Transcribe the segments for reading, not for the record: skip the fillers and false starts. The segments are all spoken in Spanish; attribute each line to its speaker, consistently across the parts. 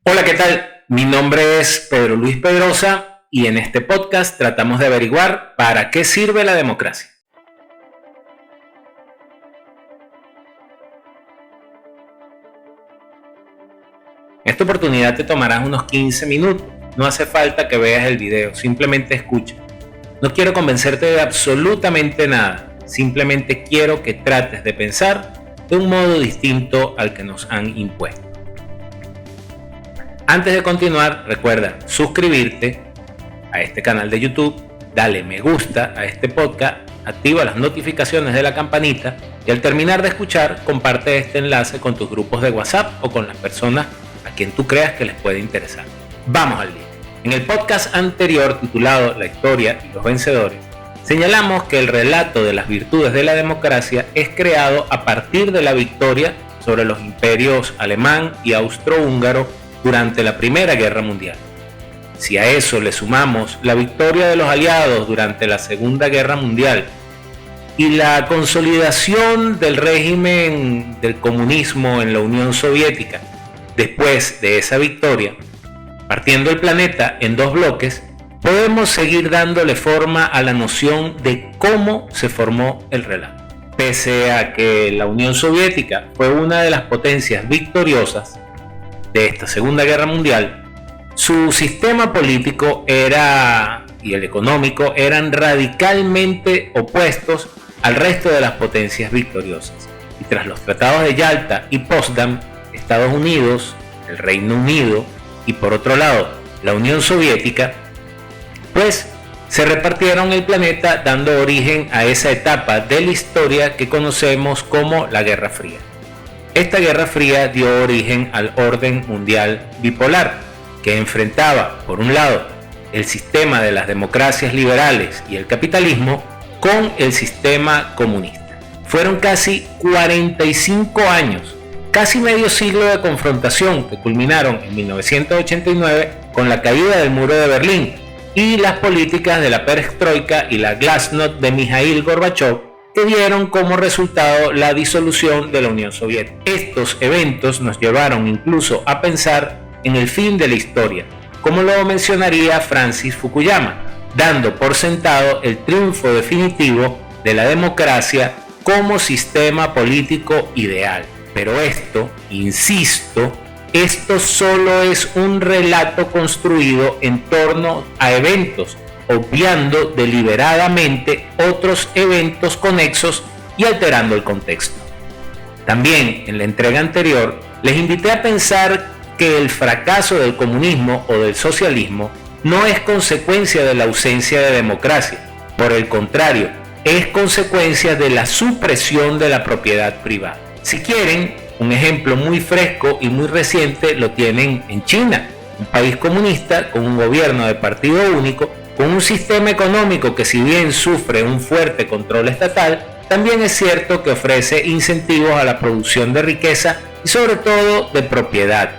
Speaker 1: Hola, ¿qué tal? Mi nombre es Pedro Luis Pedrosa y en este podcast tratamos de averiguar para qué sirve la democracia. En esta oportunidad te tomarás unos 15 minutos. No hace falta que veas el video, simplemente escucha. No quiero convencerte de absolutamente nada, simplemente quiero que trates de pensar de un modo distinto al que nos han impuesto. Antes de continuar, recuerda suscribirte a este canal de YouTube, dale me gusta a este podcast, activa las notificaciones de la campanita y al terminar de escuchar, comparte este enlace con tus grupos de WhatsApp o con las personas a quien tú creas que les puede interesar. Vamos al lío. En el podcast anterior titulado La historia y los vencedores, señalamos que el relato de las virtudes de la democracia es creado a partir de la victoria sobre los imperios alemán y austrohúngaro durante la Primera Guerra Mundial. Si a eso le sumamos la victoria de los aliados durante la Segunda Guerra Mundial y la consolidación del régimen del comunismo en la Unión Soviética después de esa victoria, partiendo el planeta en dos bloques, podemos seguir dándole forma a la noción de cómo se formó el relato. Pese a que la Unión Soviética fue una de las potencias victoriosas de esta Segunda Guerra Mundial, su sistema político y el económico eran radicalmente opuestos al resto de las potencias victoriosas. Y tras los tratados de Yalta y Potsdam, Estados Unidos, el Reino Unido y por otro lado la Unión Soviética, pues se repartieron el planeta dando origen a esa etapa de la historia que conocemos como la Guerra Fría. Esta Guerra Fría dio origen al orden mundial bipolar, que enfrentaba, por un lado, el sistema de las democracias liberales y el capitalismo con el sistema comunista. Fueron casi 45 años, casi medio siglo de confrontación que culminaron en 1989 con la caída del muro de Berlín y las políticas de la perestroika y la glasnost de Mikhail Gorbachev, que dieron como resultado la disolución de la Unión Soviética. Estos eventos nos llevaron incluso a pensar en el fin de la historia, como lo mencionaría Francis Fukuyama, dando por sentado el triunfo definitivo de la democracia como sistema político ideal. Pero esto, insisto, esto solo es un relato construido en torno a eventos, obviando deliberadamente otros eventos conexos y alterando el contexto. También en la entrega anterior les invité a pensar que el fracaso del comunismo o del socialismo no es consecuencia de la ausencia de democracia, por el contrario, es consecuencia de la supresión de la propiedad privada. Si quieren, un ejemplo muy fresco y muy reciente lo tienen en China, un país comunista con un gobierno de partido único, con un sistema económico que si bien sufre un fuerte control estatal, también es cierto que ofrece incentivos a la producción de riqueza y sobre todo de propiedad.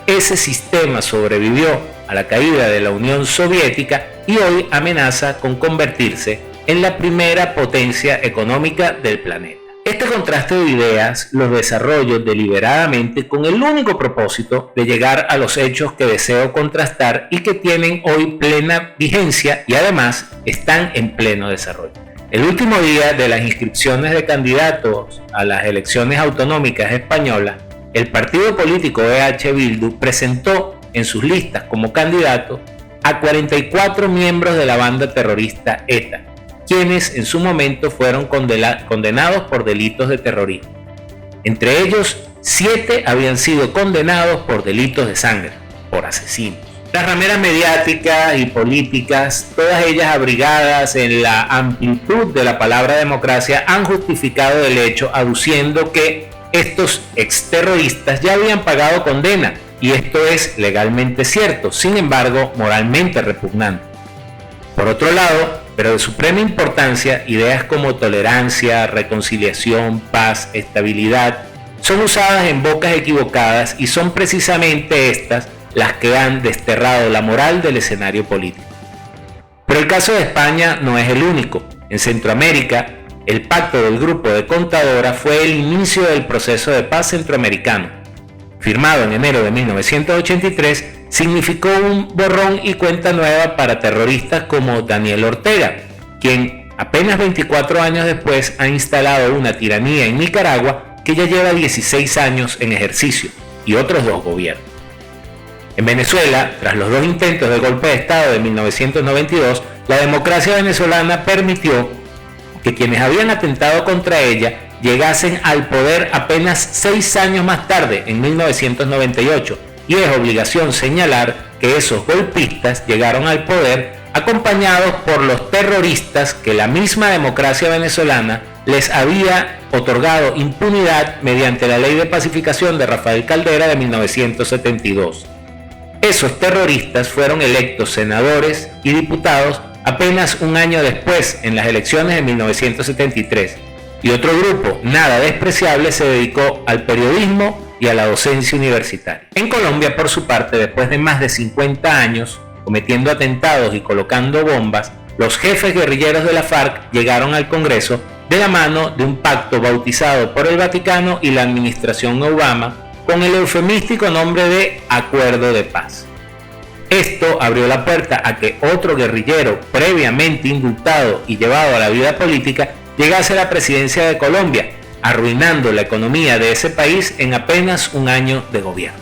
Speaker 1: Ese sistema sobrevivió a la caída de la Unión Soviética y hoy amenaza con convertirse en la primera potencia económica del planeta. Este contraste de ideas los desarrollo deliberadamente con el único propósito de llegar a los hechos que deseo contrastar y que tienen hoy plena vigencia y además están en pleno desarrollo. El último día de las inscripciones de candidatos a las elecciones autonómicas españolas, el partido político EH Bildu presentó en sus listas como candidato a 44 miembros de la banda terrorista ETA, quienes en su momento fueron condenados por delitos de terrorismo. Entre ellos, 7 habían sido condenados por delitos de sangre, por asesinos. Las rameras mediáticas y políticas, todas ellas abrigadas en la amplitud de la palabra democracia, han justificado el hecho aduciendo que estos exterroristas ya habían pagado condena, y esto es legalmente cierto, sin embargo, moralmente repugnante. Por otro lado, pero de suprema importancia, ideas como tolerancia, reconciliación, paz, estabilidad, son usadas en bocas equivocadas y son precisamente estas las que han desterrado la moral del escenario político. Pero el caso de España no es el único. En Centroamérica, el pacto del Grupo de Contadora fue el inicio del proceso de paz centroamericano. firmado en enero de 1983, significó un borrón y cuenta nueva para terroristas como Daniel Ortega, quien apenas 24 años después ha instalado una tiranía en Nicaragua que ya lleva 16 años en ejercicio, y otros 2 gobiernos. En Venezuela, tras los 2 intentos de golpe de Estado de 1992, la democracia venezolana permitió que quienes habían atentado contra ella llegasen al poder apenas 6 años más tarde, en 1998, y es obligación señalar que esos golpistas llegaron al poder acompañados por los terroristas que la misma democracia venezolana les había otorgado impunidad mediante la Ley de Pacificación de Rafael Caldera de 1972. Esos terroristas fueron electos senadores y diputados apenas un año después, en las elecciones de 1973, y otro grupo, nada despreciable, se dedicó al periodismo y a la docencia universitaria. En Colombia, por su parte, después de más de 50 años cometiendo atentados y colocando bombas, los jefes guerrilleros de la FARC llegaron al Congreso de la mano de un pacto bautizado por el Vaticano y la administración Obama con el eufemístico nombre de Acuerdo de Paz. Esto abrió la puerta a que otro guerrillero previamente indultado y llevado a la vida política llegase a la presidencia de Colombia, arruinando la economía de ese país en apenas un año de gobierno.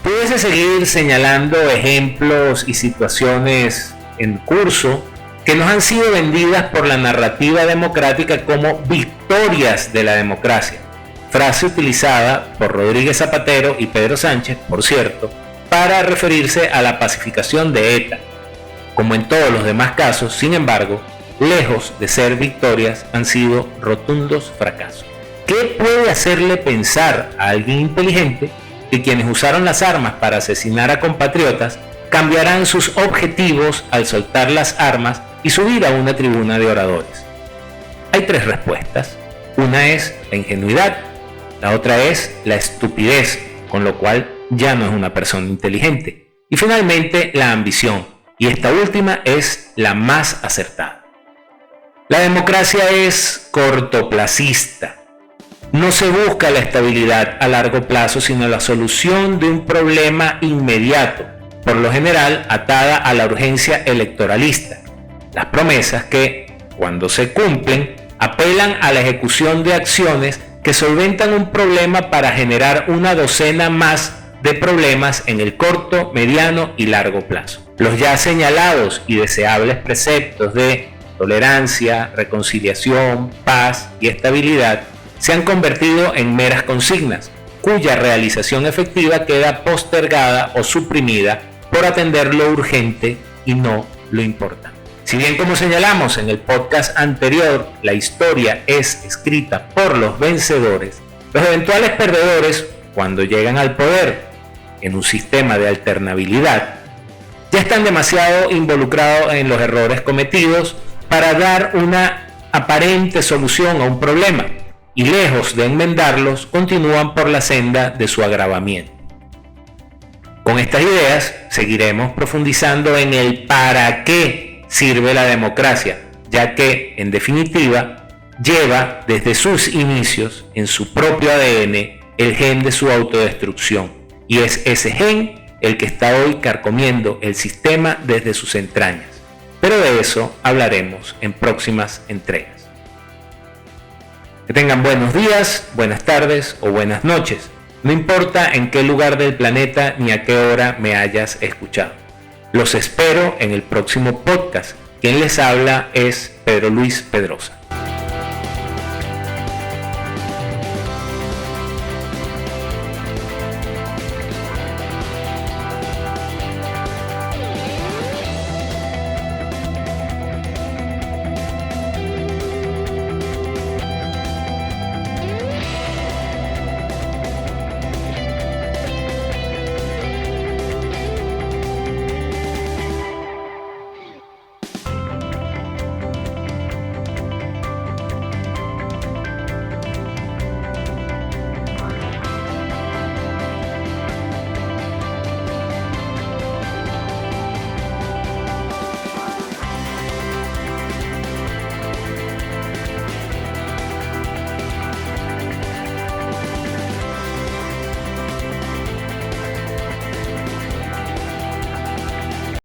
Speaker 1: Pudiese seguir señalando ejemplos y situaciones en curso que nos han sido vendidas por la narrativa democrática como victorias de la democracia, frase utilizada por Rodríguez Zapatero y Pedro Sánchez, por cierto, para referirse a la pacificación de ETA. Como en todos los demás casos, sin embargo, lejos de ser victorias, han sido rotundos fracasos. ¿Qué puede hacerle pensar a alguien inteligente que quienes usaron las armas para asesinar a compatriotas cambiarán sus objetivos al soltar las armas y subir a una tribuna de oradores? Hay 3 respuestas. Una es la ingenuidad, la otra es la estupidez, con lo cual ya no es una persona inteligente, y finalmente la ambición, y esta última es la más acertada. La democracia es cortoplacista. No se busca la estabilidad a largo plazo, sino la solución de un problema inmediato, por lo general atada a la urgencia electoralista. Las promesas que, cuando se cumplen, apelan a la ejecución de acciones que solventan un problema para generar una docena más de problemas en el corto, mediano y largo plazo. Los ya señalados y deseables preceptos de tolerancia, reconciliación, paz y estabilidad se han convertido en meras consignas, cuya realización efectiva queda postergada o suprimida por atender lo urgente y no lo importante. Si bien, como señalamos en el podcast anterior, la historia es escrita por los vencedores, los eventuales perdedores, cuando llegan al poder en un sistema de alternabilidad, ya están demasiado involucrados en los errores cometidos para dar una aparente solución a un problema, y lejos de enmendarlos, continúan por la senda de su agravamiento. Con estas ideas seguiremos profundizando en el para qué sirve la democracia, ya que, en definitiva, lleva desde sus inicios en su propio ADN el gen de su autodestrucción, y es ese gen el que está hoy carcomiendo el sistema desde sus entrañas. Pero de eso hablaremos en próximas entregas. Que tengan buenos días, buenas tardes o buenas noches. No importa en qué lugar del planeta ni a qué hora me hayas escuchado. Los espero en el próximo podcast. Quien les habla es Pedro Luis Pedrosa.